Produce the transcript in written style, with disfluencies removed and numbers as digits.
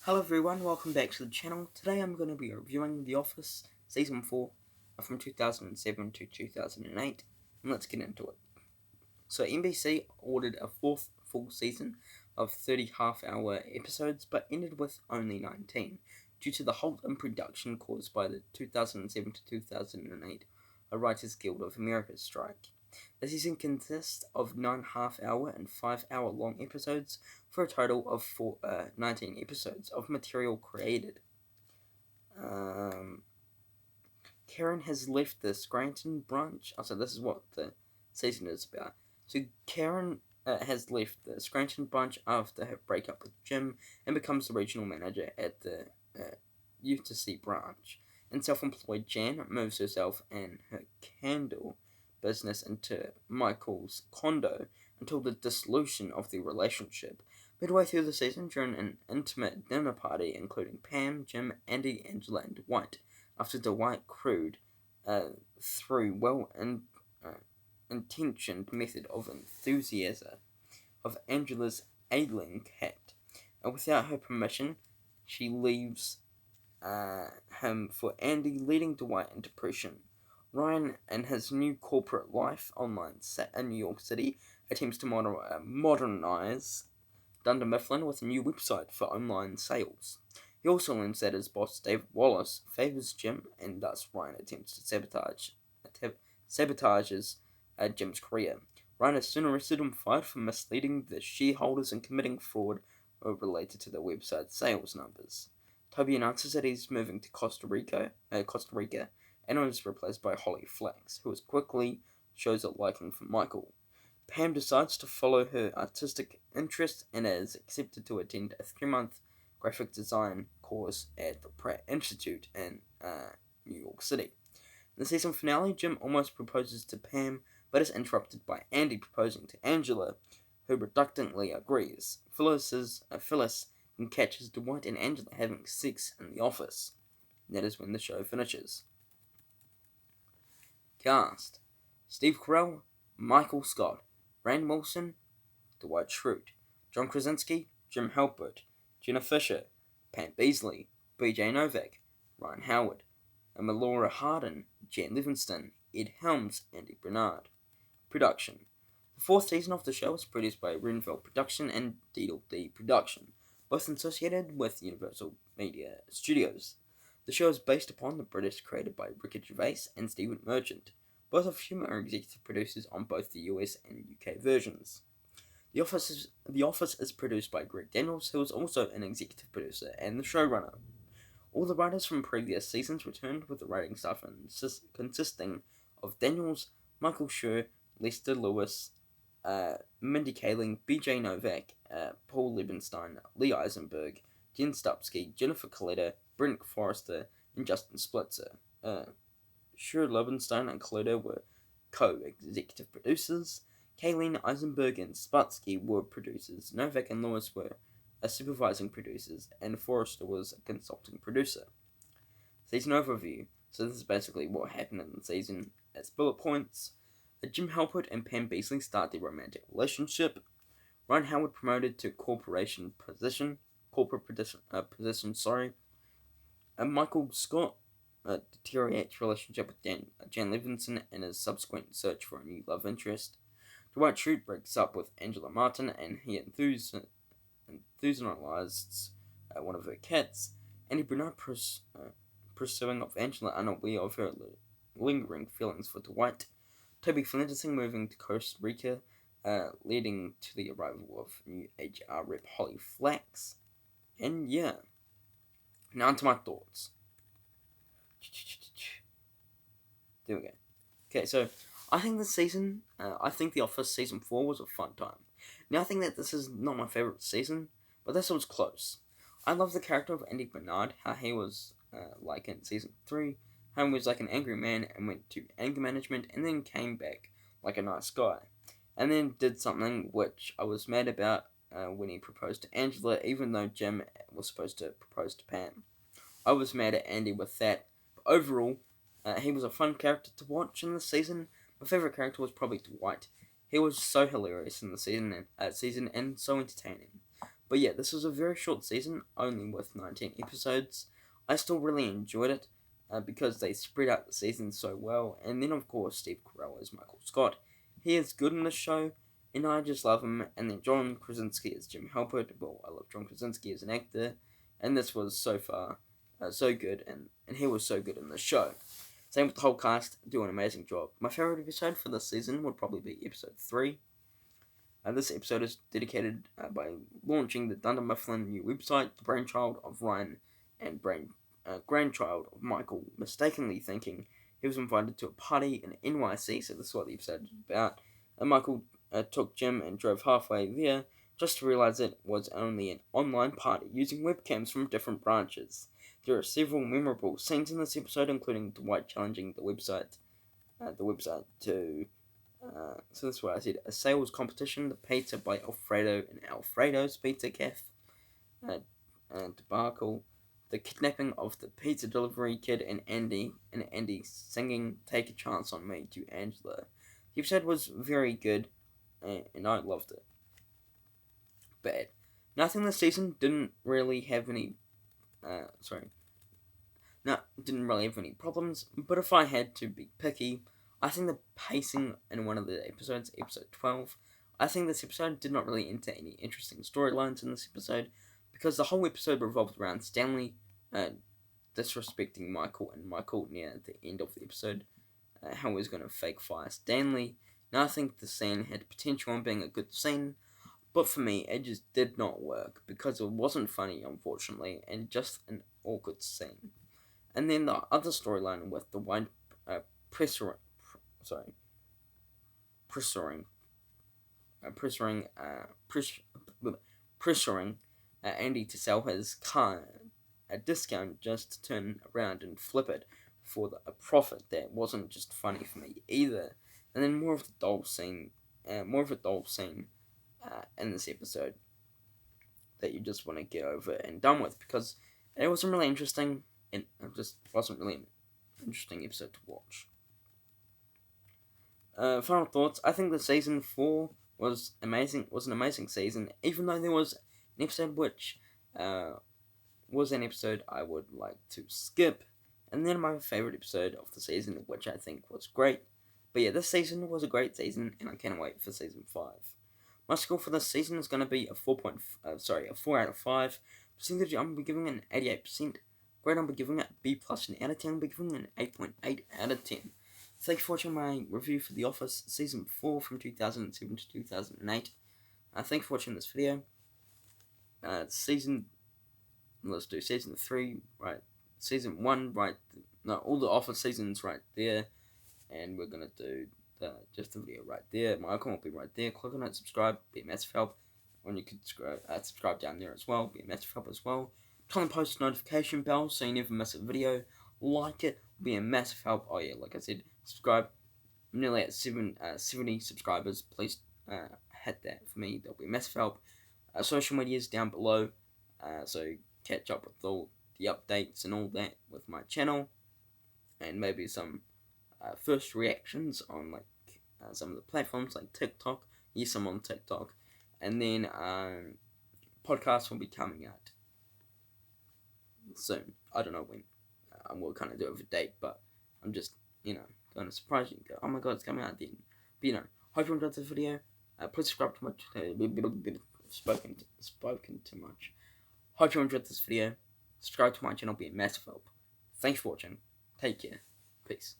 Hello everyone, welcome back to the channel. Today I'm going to be reviewing The Office Season 4 from 2007 to 2008, and let's get into it. So NBC ordered a fourth full season of 30 half-hour episodes, but ended with only 19, due to the halt in production caused by the 2007 to 2008 Writers Guild of America strike. The season consists of 9 half-hour and 5-hour long episodes for a total of 19 episodes of material created. Karen has left the Scranton branch. So this is what the season is about. So Karen has left the Scranton branch after her breakup with Jim and becomes the regional manager at the Utica branch. And self-employed Jan moves herself and her candle business into Michael's condo until the dissolution of the relationship. Midway through the season, during an intimate dinner party including Pam, Jim, Andy, Angela, and Dwight, after Dwight crewed through intentioned method of enthusiasm of Angela's ailing cat. Without her permission, she leaves him for Andy, leading Dwight into depression. Ryan, in his new corporate life online set in New York City, attempts to modernize Dunder Mifflin with a new website for online sales. He also learns that his boss, David Wallace, favors Jim, and thus Ryan attempts to sabotages Jim's career. Ryan is soon arrested and fired for misleading the shareholders and committing fraud related to the website's sales numbers. Toby announces that he's moving to Costa Rica, and is replaced by Holly Flax, who quickly shows a liking for Michael. Pam decides to follow her artistic interests and is accepted to attend a 3-month graphic design course at the Pratt Institute in New York City. In the season finale, Jim almost proposes to Pam, but is interrupted by Andy proposing to Angela, who reluctantly agrees. Phyllis catches Dwight and Angela having sex in the office. And that is when the show finishes. Cast: Steve Carell, Michael Scott, Rainn Wilson, Dwight Schrute, John Krasinski, Jim Halpert, Jenna Fischer, Pam Beesly, BJ Novak, Ryan Howard, Melora Hardin, Jan Livingston, Ed Helms, Andy Bernard. Production: the fourth season of the show was produced by Renville Production and Deedle D Production, both associated with Universal Media Studios. The show is based upon the British created by Ricky Gervais and Stephen Merchant. Both of whom are executive producers on both the US and UK versions. The Office is produced by Greg Daniels, who is also an executive producer and the showrunner. All the writers from previous seasons returned, with the writing staff consisting of Daniels, Michael Schur, Lester Lewis, Mindy Kaling, BJ Novak, Paul Liebenstein, Lee Eisenberg, Jen Stupski, Jennifer Coletta, Brent Forrester, and Justin Splitzer. Schur, Liebenstein, and Coletta were co-executive producers. Kaling, Eisenberg, and Spatsky were producers. Novak and Lewis were supervising producers, and Forrester was a consulting producer. Season overview. So this is basically what happened in the season as bullet points. Jim Halpert and Pam Beesly start their romantic relationship. Ryan Howard promoted to corporate position. And Michael Scott deteriorates relationship with Jan Livingston and his subsequent search for a new love interest. Dwight Schrute breaks up with Angela Martin and he enthusiastes one of her cats. Andy Bernard pursuing of Angela, unaware of her lingering feelings for Dwight. Toby Flendersing moving to Costa Rica, leading to the arrival of new HR rep Holly Flax. And yeah, now to my thoughts. There we go. Okay, so I think this season, I think The Office Season 4 was a fun time. Now I think that this is not my favourite season, but this was close. I love the character of Andy Bernard, how he was like in Season 3, how he was like an angry man and went to anger management and then came back like a nice guy. And then did something which I was mad about when he proposed to Angela, even though Jim was supposed to propose to Pam. I was mad at Andy with that. But overall, he was a fun character to watch in this season. My favourite character was probably Dwight. He was so hilarious in the season and so entertaining. But yeah, this was a very short season, only with 19 episodes. I still really enjoyed it because they spread out the season so well. And then, of course, Steve Carell as Michael Scott. He is good in this show, and I just love him. And then John Krasinski as Jim Halpert. Well, I love John Krasinski as an actor, and this was so far so good, and he was so good in the show. Same with the whole cast, do an amazing job. My favourite episode for this season would probably be episode 3. This episode is dedicated by launching the Dunder Mifflin new website, the brainchild of Ryan and grandchild of Michael, mistakenly thinking he was invited to a party in NYC, so this is what the episode is about. And Michael took Jim and drove halfway there, just to realise it was only an online party using webcams from different branches. There are several memorable scenes in this episode, including Dwight challenging the website to so that's what I said. A sales competition, the pizza by Alfredo and Alfredo's Pizza Cafe, debacle, the kidnapping of the pizza delivery kid, and Andy singing "Take a Chance on Me" to Angela. The episode was very good, and I loved it. Bad. Nothing this season didn't really have any. Didn't really have any problems. But if I had to be picky, I think the pacing in one of the episodes, episode 12, I think this episode did not really enter any interesting storylines in this episode, because the whole episode revolved around Stanley disrespecting Michael, and Michael near the end of the episode, how he was going to fake fire Stanley. Now I think the scene had potential on being a good scene, but for me it just did not work, because it wasn't funny, unfortunately, and just an awkward scene. And then the other storyline with the wide pressuring Andy to sell his car at discount, just to turn around and flip it for a profit that wasn't just funny for me either. And then more of a dull scene in this episode that you just want to get over and done with, because it wasn't really interesting, and it just wasn't really an interesting episode to watch. Final thoughts. I think the season 4 was amazing. Was an amazing season, even though there was an episode which was an episode I would like to skip, and then my favorite episode of the season, which I think was great. But yeah, this season was a great season, and I can't wait for season 5. My score for this season is going to be a 4 out of 5. Percentage, I'm going to be giving it an 88%. Grade, I'm going to be giving it B+, an out of 10. I'm going to be giving it an 8.8 out of 10. Thank you for watching my review for The Office Season 4 from 2007 to 2008. Thank you for watching this video. Let's do Season 3, right, Season 1, right, no, all the Office seasons right there, and we're going to do just the video right there. My icon will be right there. Click on it, subscribe, be a massive help. When you could subscribe down there as well, be a massive help as well. Turn on the post notification bell so you never miss a video. Like it, be a massive help. Oh yeah, like I said, subscribe. I'm nearly at 70 subscribers. Please hit that for me. That'll be a massive help. Social media is down below, so catch up with all the updates and all that with my channel, and maybe some first reactions on some of the platforms like TikTok. Yes, I'm on TikTok, and then podcasts will be coming out soon. I don't know when. I will kind of do it with a date, but I'm just going to surprise you. Oh my god, it's coming out then. But hope you enjoyed this video. Please subscribe to my channel. Spoken too much. Hope you enjoyed this video. Subscribe to my channel, be a massive help. Thanks for watching. Take care. Peace.